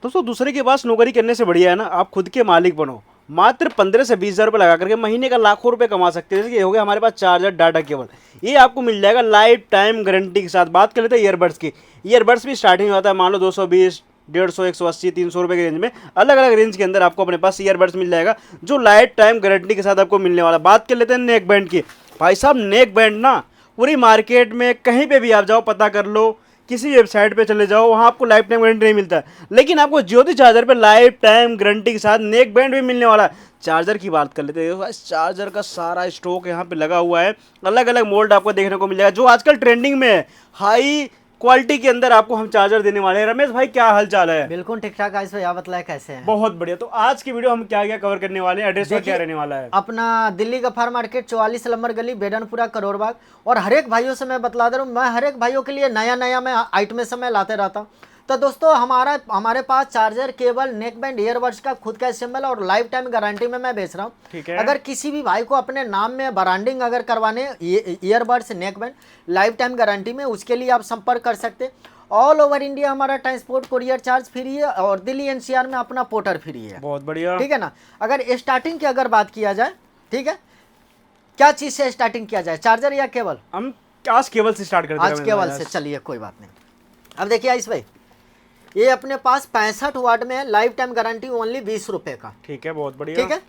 दोस्तों दूसरे के पास नौकरी करने से बढ़िया है ना आप खुद के मालिक बनो। मात्र 15 से 20 हज़ार रुपये लगा करके महीने का लाखों रुपए कमा सकते हैं। जैसे कि ये हो गया हमारे पास चार्जर डाटा केबल, ये आपको मिल जाएगा लाइफ टाइम गारंटी के साथ। बात कर लेते हैं ईयरबड्स की। ईयरबड्स भी स्टार्टिंग होता है मान लो 220, 150, 180, 300 रुपये के रेंज में। अलग अलग रेंज के अंदर आपको अपने पास ईयरबड्स मिल जाएगा जो लाइफ टाइम गारंटी के साथ आपको मिलने वाला। बात कर लेते हैं नेक बैंड की। भाई साहब नेक बैंड ना पूरी मार्केट में कहीं पे भी आप जाओ पता कर लो, किसी वेबसाइट पे चले जाओ, वहाँ आपको लाइफ टाइम गारंटी नहीं मिलता है। लेकिन आपको ज्योति चार्जर पे लाइफ टाइम गारंटी के साथ नेक बैंड भी मिलने वाला है। चार्जर की बात कर लेते हैं। इस चार्जर का सारा स्टॉक यहाँ पे लगा हुआ है। अलग अलग मोल्ड आपको देखने को मिल जाएगा जो आजकल ट्रेंडिंग में है। हाई क्वालिटी के अंदर आपको हम चार्जर देने वाले हैं। रमेश भाई क्या हाल चाल है? बिल्कुल ठीक ठाक गाइस भाई, आप बताएं कैसे हैं? बहुत बढ़िया। तो आज की वीडियो हम क्या क्या कवर करने वाले हैं, एड्रेस क्या देखिए, रहने वाला है? अपना दिल्ली गफ्फार मार्केट 44 नंबर गली, बेडनपुरा, करोड़ बाग। और हर एक भाइयों से मैं बतला दे रहा हूँ, मैं हर एक भाइयों के लिए नया नया मैं आइटम समय लाते रहता हूँ। तो दोस्तों हमारे पास charger, cable, neck band, earbuds का खुद का असेंबल और लाइफ टाइम गारंटी में मैं बेच रहा हूँ। ठीक है। अगर किसी भी भाई को अपने नाम में ब्रांडिंग अगर करवाने earbuds, neck band life time guarantee में, उसके लिए आप संपर्क कर सकते हैं। ऑल ओवर इंडिया हमारा ट्रांसपोर्ट कुरियर चार्ज फ्री है और दिल्ली एनसीआर में अपना पोर्टर फ्री है। बहुत बढ़िया। ठीक है ना। अगर स्टार्टिंग की अगर बात किया जाए, ठीक है, क्या चीज से स्टार्टिंग किया जाए, चार्जर या केबल? हम आज केबल से स्टार्ट करते हैं। आज केबल से, चलिए कोई बात नहीं। अब देखिए आइस भाई, ये अपने पास 65 वाट में है, लाइफ टाइम गारंटी ओनली 20 रुपए का। ठीक है, बहुत बढ़िया। ठीक है,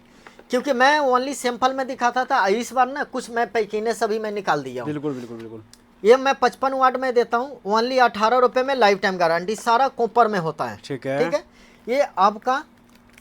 क्योंकि मैं ओनली सैंपल में दिखाता था, इस बार ना कुछ मैं पैकीने सभी मैं निकाल दिया हूँ। बिल्कुल बिल्कुल बिल्कुल। ये मैं 55 वाट में देता हूँ ओनली 18 रुपए में, लाइफ टाइम गारंटी, सारा कॉपर में होता है। ठीक है। ठीक है, ये आपका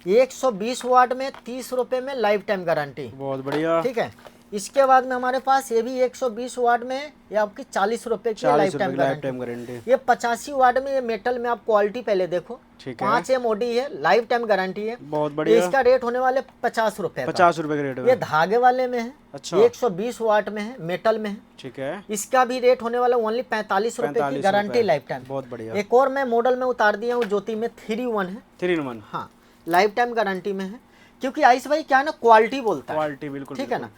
120 वाट में 30 रुपए में लाइफ टाइम गारंटी। बहुत बढ़िया। ठीक है, इसके बाद में हमारे पास ये भी 120 वाट में, ये आपकी 40 रुपए की लाइफ टाइम गारंटी। ये 85 वाट में, ये मेटल में, आप क्वालिटी पहले देखो, 5 MOD है, लाइफ टाइम गारंटी है। बहुत बढ़िया। इसका रेट होने वाले 50 रुपए। 50 रुपए का रेट है। ये धागे वाले में है। अच्छा। 120 वाट में है, मेटल में है। ठीक है। इसका भी रेट होने वाला ओनली 45 रुपए की गारंटी, लाइफ टाइम। बहुत बढ़िया। एक और मैं मॉडल में उतार दिया हूँ, ज्योति में 3-in-1 है। 3-in-1, हाँ, लाइफ टाइम गारंटी में है। क्योंकि आइस भाई क्या है ना, क्वालिटी बोलता है। क्वालिटी बिल्कुल। ठीक है ना।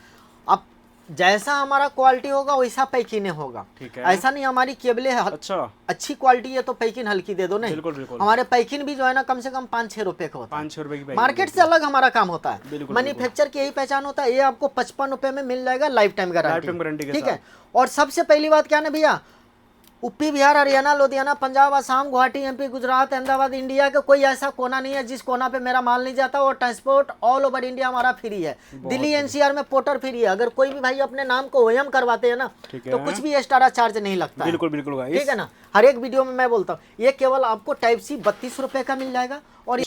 अब जैसा हमारा क्वालिटी होगा वैसा पैकिंग होगा। ठीक है। ऐसा नहीं हमारी केबलें अच्छा अच्छी क्वालिटी है तो पैकिंग हल्की दे दो, नहीं। बिल्कुल बिल्कुल। हमारे पैकिंग भी जो है ना कम से कम 5-6 रुपए का होता है। 5-6 रुपए की मार्केट से अलग हमारा काम होता है। बिल्कुल। मैन्युफैक्चर की यही पहचान होता है। ये आपको 55 रुपए में मिल जाएगा, लाइफ टाइम गारंटी। ठीक है। और सबसे पहली बात क्या ना भैया, UP, Bihar, Haryana, Ludhiana, Punjab, Assam, Guwahati, MP, Gujarat, Ahmedabad, India का कोई ऐसा कोना नहीं है जिस कोना पे मेरा माल नहीं जाता। और ट्रांसपोर्ट ऑल ओवर इंडिया हमारा फ्री है। दिल्ली एनसीआर में पोर्टर फ्री है। अगर कोई भी भाई अपने नाम को OEM करवाते हैं ना, तो कुछ भी एक्स्ट्रा चार्ज नहीं लगता। बिल्कुल बिल्कुल। ठीक है ना। हर एक वीडियो में मैं बोलता हूँ, ये केवल आपको टाइप C 32 रुपए का मिल जाएगा। और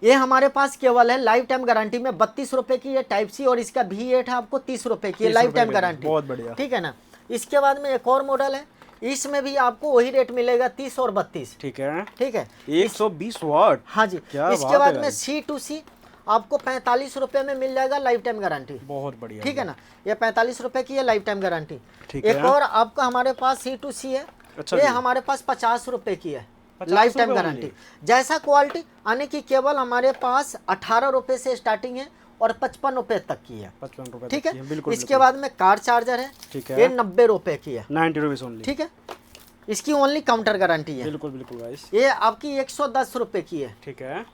ये हमारे पास केवल है लाइफ टाइम गारंटी में 32 रुपए की, ये टाइप C। और इसका V8 है, आपको 30 रुपए की लाइफ टाइम गारंटी। बहुत बढ़िया। ठीक है ना। इसके बाद में एक और मॉडल है, इसमें भी आपको वही रेट मिलेगा, 30 और 32। ठीक है। ठीक है, 120 वाट। हाँ जी। इसके बाद में C2C आपको 45 रुपए में मिल जाएगा, लाइफ टाइम गारंटी। बहुत बढ़िया। ठीक है ना। ये 45 रुपए की है, लाइफ टाइम गारंटी। ठीक है। एक और आपका हमारे पास C2C है। अच्छा, ये हमारे पास 50 रुपए की है, लाइफ टाइम गारंटी। जैसा क्वालिटी आने की, केवल हमारे पास 18 रुपए से स्टार्टिंग है और 55 रुपए तक की है। 55 रुपए। ठीक है। बिल्कुल। इसके बाद में कार चार्जर है। ठीक है। ये 90 रुपए की है, 90 रुपीज ओनली। ठीक है। इसकी ओनली काउंटर गारंटी है। बिल्कुल बिल्कुल गाइस। ये आपकी 110 रुपए की है। ठीक है।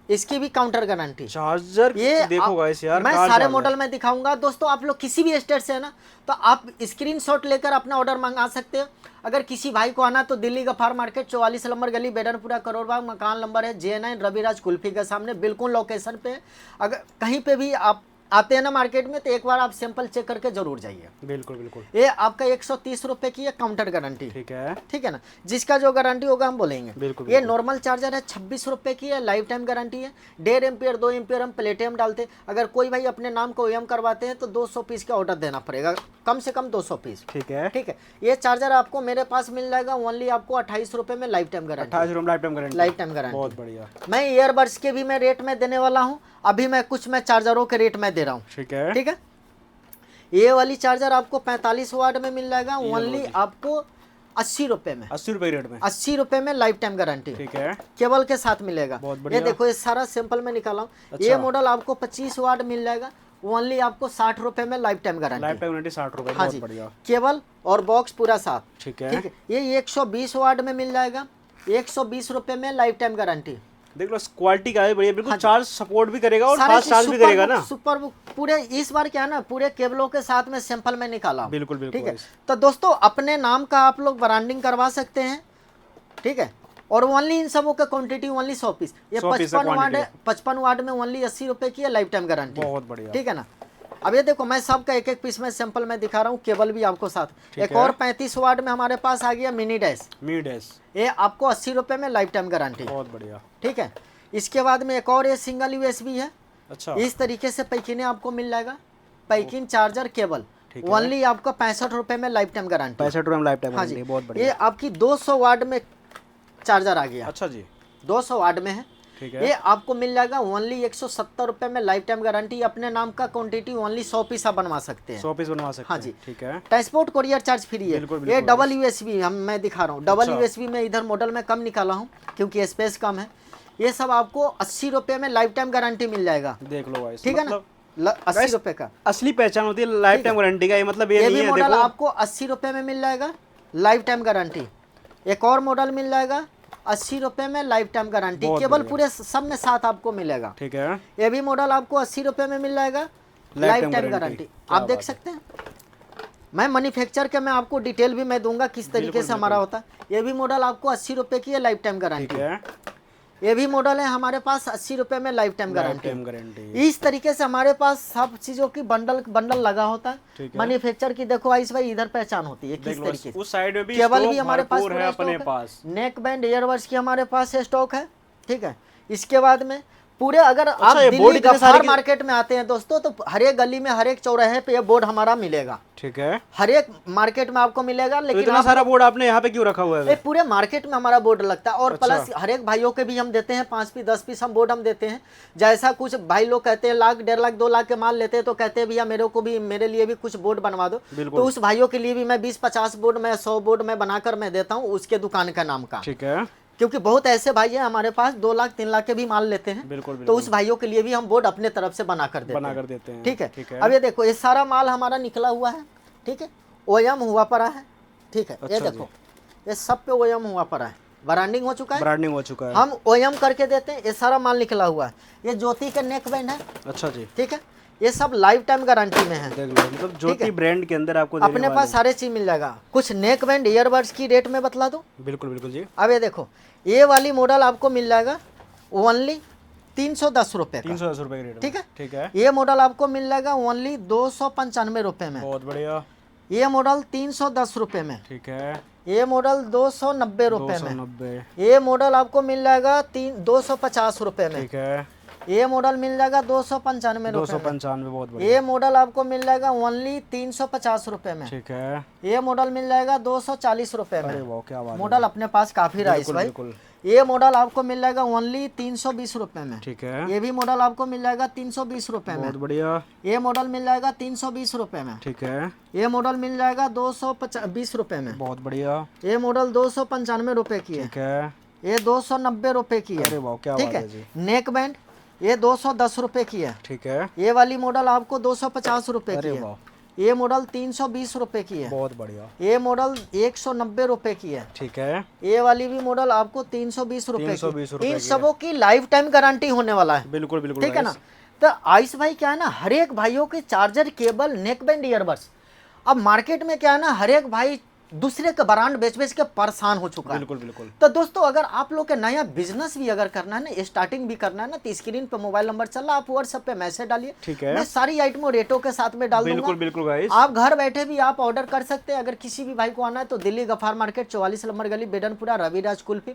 इसकी भी काउंटर गारंटी। चार्जर ये देखो गाइस यार, मैं सारे मॉडल में दिखाऊंगा। दोस्तों आप लोग किसी भी स्टेट से है ना, तो आप स्क्रीनशॉट लेकर अपना ऑर्डर मंगा सकते हो। अगर किसी भाई को आना तो दिल्ली गफ्फार मार्केट 44 नंबर गली, बेडनपुरा, करोड़ बाग, मकान नंबर है J9, रविराज कुल्फी के सामने, बिल्कुल लोकेशन पे। अगर कहीं पे भी आप आते हैं ना मार्केट में, तो एक बार आप सैंपल चेक करके जरूर जाइए। बिल्कुल बिल्कुल। ये आपका 130 रुपए की है, काउंटर गारंटी। ठीक है। ठीक है ना। जिसका जो गारंटी होगा हम बोलेंगे। बिल्कुल। ये नॉर्मल चार्जर है, 26 रुपए की है, लाइफ टाइम गारंटी है। 1.5 एम्पियर 2 एम्पियर हम प्लेटियम डालते हैं। अगर कोई भाई अपने नाम को OEM करवाते हैं तो 200 पीस का ऑर्डर देना पड़ेगा, कम से कम 200 पीस। ठीक है। ठीक है। ये चार्जर आपको मेरे पास मिल जाएगा ओनली आपको 28 रुपए में, लाइफ टाइम गारंटी। 28 रुपए life time guarantee. Life time guarantee. बहुत बढ़िया। मैं ईयरबड्स के भी मैं रेट में देने वाला हूँ। अभी मैं कुछ मैं चार्जरों के रेट में दे रहा हूँ। ठीक है। ठीक है। ये वाली चार्जर आपको 45 वाट में मिल जाएगा ओनली आपको 80 रुपए में। 80 रुपए रेट में। 80 रुपए में, लाइफ टाइम गारंटी। ठीक है। केबल के साथ मिलेगा। बहुत बढ़िया। ये देखो, ये सारा सैंपल में निकाला हूँ। अच्छा। ये मॉडल आपको 25 वाट मिल जाएगा ओनली आपको 60 रुपए में, life time guarantee. Life time guarantee 60 रुपए। हाँ बहुत जी। बढ़िया। केबल और बॉक्स पूरा साथ। ठीक है। ठीक है। ये 120 वाट में मिल जाएगा, 120 रुपए में, लाइफ टाइम गारंटी। देख लो क्वालिटी का है बढ़िया, बिल्कुल चार्ज सपोर्ट भी करेगा और सारे फास्ट चार्ज भी करेगा ना। सुपर बुक पूरे इस बार क्या है ना, पूरे केबलों के साथ में सैंपल में निकाला। बिल्कुल बिल्कुल ठीक है। तो दोस्तों अपने नाम का आप लोग ब्रांडिंग करवा सकते हैं, ठीक है। और ओनली इन सबों का क्वांटिटी ओनली 100 पीस। ये 55 वाट है, 55 वाट में ओनली 80 रुपए की है, लाइफ टाइम गारंटी। बहुत बढ़िया, ठीक है ना। अब ये देखो मैं सबका एक एक पीस में सैंपल में दिखा रहा हूँ, केबल भी आपको साथ। एक और 35 वाट में हमारे पास आ गया मिनी डैश। ये आपको 80 रुपए में लाइफ टाइम गारंटी। बहुत बढ़िया। ठीक है। इसके बाद में एक और ये सिंगल यूएसबी है। अच्छा। इस तरीके से पैकिंग आपको मिल जाएगा, पैकिंग चार्जर केबल ओनली आपका 65 रुपए में लाइफ टाइम गारंटी। 65 रुपए में लाइफ टाइम गारंटी। बहुत बढ़िया। ये आपकी 200 वाट में चार्जर आ गया। अच्छा जी, 200 वाट में है। ठीक है। ये आपको मिल जाएगा ओनली 170 रुपए में लाइफ टाइम गारंटी। अपने नाम का क्वांटिटी ओनली 100 पीस आप बनवा सकते हैं। 100 पीस बनवा सकते हैं। हाँ जी, ठीक है। ट्रांसपोर्ट कोरियर चार्ज फ्री है। ये डबल यूएसबी मैं दिखा रहा हूँ। डबल यूएसबी में इधर मॉडल में कम निकाला हूँ क्योंकि स्पेस कम है। ये सब आपको 80 रुपए में लाइफ टाइम गारंटी मिल जाएगा। देख लो गाइस, ठीक है ना, 80 रुपए का असली पहचान होती है लाइफ टाइम गारंटी का। ये मतलब ये नहीं है, मॉडल देखो आपको 80 रुपए में मिल जाएगा लाइफ टाइम गारंटी। एक और मॉडल मिल जाएगा 80 रुपए में लाइफ टाइम गारंटी। केवल पूरे सब में साथ आपको मिलेगा। ठीक है। ये भी मॉडल आपको 80 रुपए में मिल जाएगा लाइफ टाइम गारंटी। आप देख सकते हैं, मैं मैन्युफैक्चर के मैं आपको डिटेल भी मैं दूंगा किस तरीके से हमारा होता है। ये भी मॉडल आपको 80 रुपए की है लाइफ टाइम गारंटी। ये भी मॉडल है हमारे पास 80 रुपए में लाइफ टाइम गारंटी। इस तरीके से हमारे पास सब चीजों की बंडल लगा होता है। मैन्युफैक्चर की देखो आइस भाई इधर पहचान होती है किस तरीके से। उस साइड में भी केबल भी हमारे पास है अपने पास। नेक बैंड ईयरबड्स की हमारे पास स्टॉक है। ठीक है। इसके बाद में पूरे अगर आप दिल्ली गफ्फार मार्केट में आते हैं दोस्तों, तो हर एक गली में हर एक चौराहे पे ये बोर्ड हमारा मिलेगा। ठीक है। हर एक मार्केट में आपको मिलेगा। लेकिन इतना सारा बोर्ड आपने यहाँ पे क्यों रखा हुआ है? पूरे मार्केट में हमारा बोर्ड लगता है। और प्लस हर एक भाइयों के भी हम देते हैं 5 पीस 10 पीस हम बोर्ड हम देते हैं। जैसा कुछ भाई लोग कहते हैं लाख 1.5 लाख 2 लाख के माल लेते हैं, तो कहते हैं भैया मेरे लिए भी कुछ बोर्ड बनवा दो। तो उस भाइयों के लिए भी मैं 20-50 बोर्ड में 100 बोर्ड में बनाकर मैं देता हूँ उसके दुकान का नाम का। ठीक है। क्योंकि बहुत ऐसे भाई हैं हमारे पास 2 लाख 3 लाख के भी माल लेते हैं। बिल्कुल। तो उस भाइयों के लिए भी हम बोर्ड अपने तरफ से बना कर देते हैं। ठीक है। अब ये देखो ये सारा माल हमारा निकला हुआ है। ठीक है। ओएम हुआ पड़ा है। ठीक है। ये देखो ये सब पे ओएम हुआ पड़ा है, ब्रांडिंग हो चुका है। हम ओएम करके देते हैं। ये सारा माल निकला हुआ है। ये ज्योति का नेक बैंड है। अच्छा जी। ठीक है। ये सब लाइफ टाइम गारंटी में है। देख लो, मतलब ज्योति ब्रांड के अंदर आपको अपने पास सारे चीज मिल जाएगा। कुछ नेक बैंड ईयरबड्स की रेट में बतला दो। बिल्कुल जी। अब ये देखो ये वाली मॉडल आपको मिल जाएगा ओनली 310 रुपए का। 310 रुपए की रेट। ठीक है। ठीक है। ये मॉडल आपको मिल जाएगा ओनली 295 रुपए में। बहुत बढ़िया। ये मॉडल 310 रुपए में। ठीक है। ये मॉडल 290 रुपए में। 290। ये मॉडल आपको मिल जाएगा 250 रुपए में। ठीक है। ये मॉडल मिल जाएगा 295 रुपए। 295। बहुत बढ़िया। ये मॉडल आपको मिल जाएगा ओनली 350 रुपए में। ठीक है। ये मॉडल मिल जाएगा 240 रुपए में। अरे वाह क्या बात है। मॉडल अपने पास काफी राइस भाई। ये मॉडल आपको मिल जाएगा ओनली 320 रुपए में। ठीक है। ये भी मॉडल आपको मिल जाएगा 320 रुपए में। बहुत बढ़िया। ये मॉडल मिल जाएगा 320 रुपए में। ठीक है। ये मॉडल मिल जाएगा 220 रुपए में। बहुत बढ़िया। ये मॉडल 295 रुपए की है। ठीक है। ये 290 रुपए की है। अरे वाह क्या बात है जी। नेक बैंड ये 210 रुपए की है। ठीक है। ये वाली मॉडल आपको 250 रुपए की है। वाह। ये मॉडल 320 रुपए की है। बहुत बढ़िया। ये मॉडल 190 रुपए की है। ठीक है। ये वाली भी मॉडल आपको 320 रुपए 320 रुपए इन सबों की लाइफ टाइम गारंटी होने वाला है। बिल्कुल। ठीक है ना। तो आइस भाई क्या है ना, हर एक भाइयों के charger cable neck band earbuds अब मार्केट में क्या है ना, हर एक भाई दूसरे का ब्रांड बेच के परेशान हो चुका है। बिल्कुल। तो दोस्तों अगर आप लोग के नया बिजनेस भी अगर करना है ना, स्टार्टिंग भी करना है ना, तो स्क्रीन पे मोबाइल नंबर चल रहा है, आप व्हाट्सएप पे मैसेज डालिए। ठीक है। मैं सारी आइटमों रेटों के साथ में डाल दूंगा। बिल्कुल गाइस। आप घर बैठे भी आप ऑर्डर कर सकते हैं। अगर किसी भी भाई को आना है तो दिल्ली गफ्फार मार्केट 44 नंबर गली बेडनपुरा रविराज कुल्फी।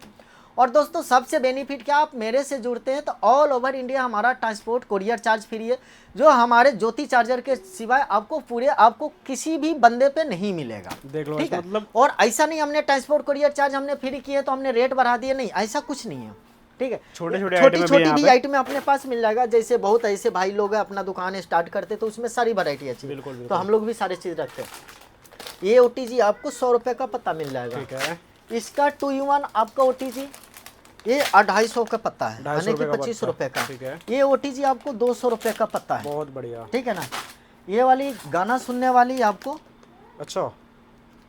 और दोस्तों सबसे बेनिफिट क्या, आप मेरे से जुड़ते हैं तो ऑल ओवर इंडिया हमारा ट्रांसपोर्ट कोरियर चार्ज फ्री है, जो हमारे ज्योति चार्जर के सिवाय आपको किसी भी बंदे पे नहीं मिलेगा। देख लो, ठीक है। मतलब और ऐसा नहीं हमने ट्रांसपोर्ट कोरियर चार्ज हमने फ्री किए तो हमने रेट बढ़ा दिए, नहीं ऐसा कुछ नहीं है। ठीक है। छोटी भी आइटम अपने पास मिल जाएगा। जैसे बहुत ऐसे भाई लोग हैं अपना दुकान स्टार्ट करते तो उसमें सारी वैरायटी अच्छी। बिल्कुल। तो हम लोग भी सारी चीज रखते हैं। ये OTG आपको 100 रुपए का पत्ता मिल जाएगा। ठीक है। इसका 2-in-1 आपका OTG ये 250 का पत्ता है, यानी कि 25 रुपए का। ठीक है। ये OTG आपको 200 रुपए का पत्ता है। बहुत बढ़िया। ठीक है ना। ये वाली गाना सुनने वाली आपको अच्छा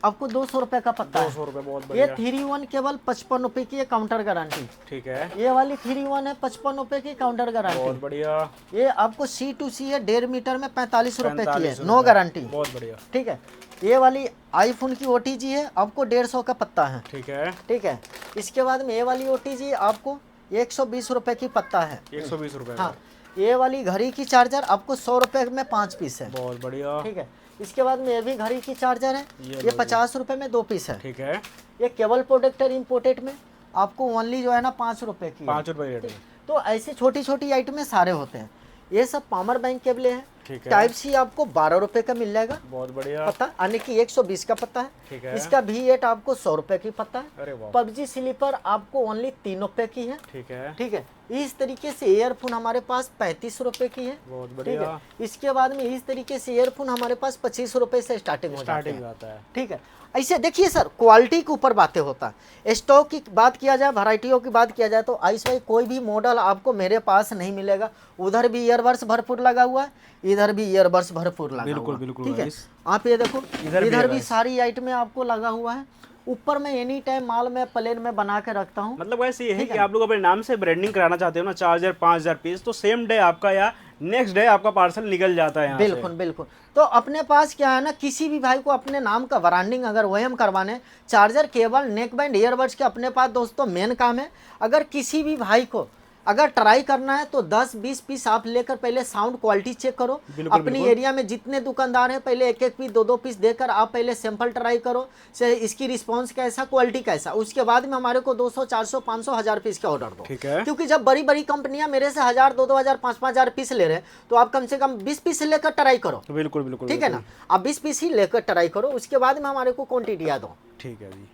आपको 200 रुपए का पत्ता है। 200 रुपए, बहुत ये बढ़िया। 3-in-1 केवल 55 रुपए की है, काउंटर गारंटी। ठीक है, ये वाली 3-in-1 है, 55 रुपए की, काउंटर गारंटी। बहुत बढ़िया। ये आपको C2C है, 1.5 मीटर में 45 रुपए की 45 है, नो रुपए, गारंटी। बहुत बढ़िया। ठीक है, ये वाली आईफोन की OTG है, आपको 150 का पत्ता है। ठीक है, ठीक है, इसके बाद में ये वाली OTG आपको 120 रुपए की पत्ता है। 120 रुपए। हाँ, ये वाली घड़ी की चार्जर आपको 100 रुपए में 5 पीस है। बहुत बढ़िया। ठीक है, इसके बाद में ये भी घड़ी की चार्जर है, ये 50 रुपए में 2 पीस है। ठीक है, ये केबल प्रोटेक्टर इम्पोर्टेड में आपको ओनली जो है ना 5 रुपए की है। 5 रुपए रेट है। तो ऐसी छोटी छोटी आइटमें सारे होते हैं। ये सब पावर बैंक केबले हैं। ठीक है, टाइप सी आपको 12 रुपए का मिल जाएगा बहुत बढ़िया। पत्ता, यानी कि 120 का पत्ता है। ठीक है, इसका V8 आपको 100 रुपए की पत्ता है। अरे वाह, PUBG स्लीपर आपको ओनली 3 रुपए की है। ठीक है, ठीक है, इस तरीके से ईयरफोन हमारे पास 35 रुपए की है। बहुत ठीक बढ़िया। है, इसके बाद में इस तरीके से ईयरफोन हमारे पास 25 रुपए से स्टार्टिंग हो जाते स्टार्टिंग हैं। आता है। ठीक है, ऐसे देखिए सर, क्वालिटी के ऊपर बातें होता है। स्टॉक की बात किया जाए, वैरायटियों की बात किया जाए तो आइस भाई कोई भी मॉडल आपको मेरे पास नहीं मिलेगा। उधर भी ईयरबड्स भरपूर लगा हुआ है, इधर भी ईयरबड्स भरपूर लगा बिल्कुल, हुआ है। बिल्कुल ठीक है, guys। आप ये देखो, इधर भी इधर है भी guys। सारी आइटमें आपको लगा हुआ है। ऊपर में एनी टाइम माल में प्लेन में बना के रखता हूँ। मतलब वैसे ये है कि आप लोग अपने नाम से ब्रांडिंग कराना चाहते हो ना, 4000 5000 पीस, तो सेम डे आपका या नेक्स्ट डे आपका पार्सल निकल जाता है यहाँ से। बिल्कुल बिल्कुल। तो अपने पास क्या है ना, किसी भी भाई को अपने नाम का ब्रांडिंग अगर वही हम करवाने, charger, cable, neck band, earbuds के अपने पास दोस्तों मेन काम है। अगर किसी भी भाई को अगर ट्राई करना है तो 10-20 पीस आप लेकर पहले साउंड क्वालिटी चेक करो। बिल्कुल, अपनी बिल्कुल। एरिया में जितने दुकानदार हैं पहले 1-1 पीस 2-2 पीस देकर आप पहले सैंपल ट्राई करो से इसकी रिस्पांस कैसा, क्वालिटी कैसा, उसके बाद में हमारे को 200 400 500 1000 पीस का ऑर्डर दो। ठीक है, क्योंकि जब बड़ी बड़ी कंपनियां मेरे से 1000 2-2 हजार 5-5 हजार पीस ले रहे हैं तो आप कम से कम 20 पीस लेकर ट्राई करो। बिल्कुल बिल्कुल। ठीक है ना, आप 20 पीस ही लेकर ट्राई करो, उसके बाद में हमारे को क्वांटिटी दो। ठीक है जी।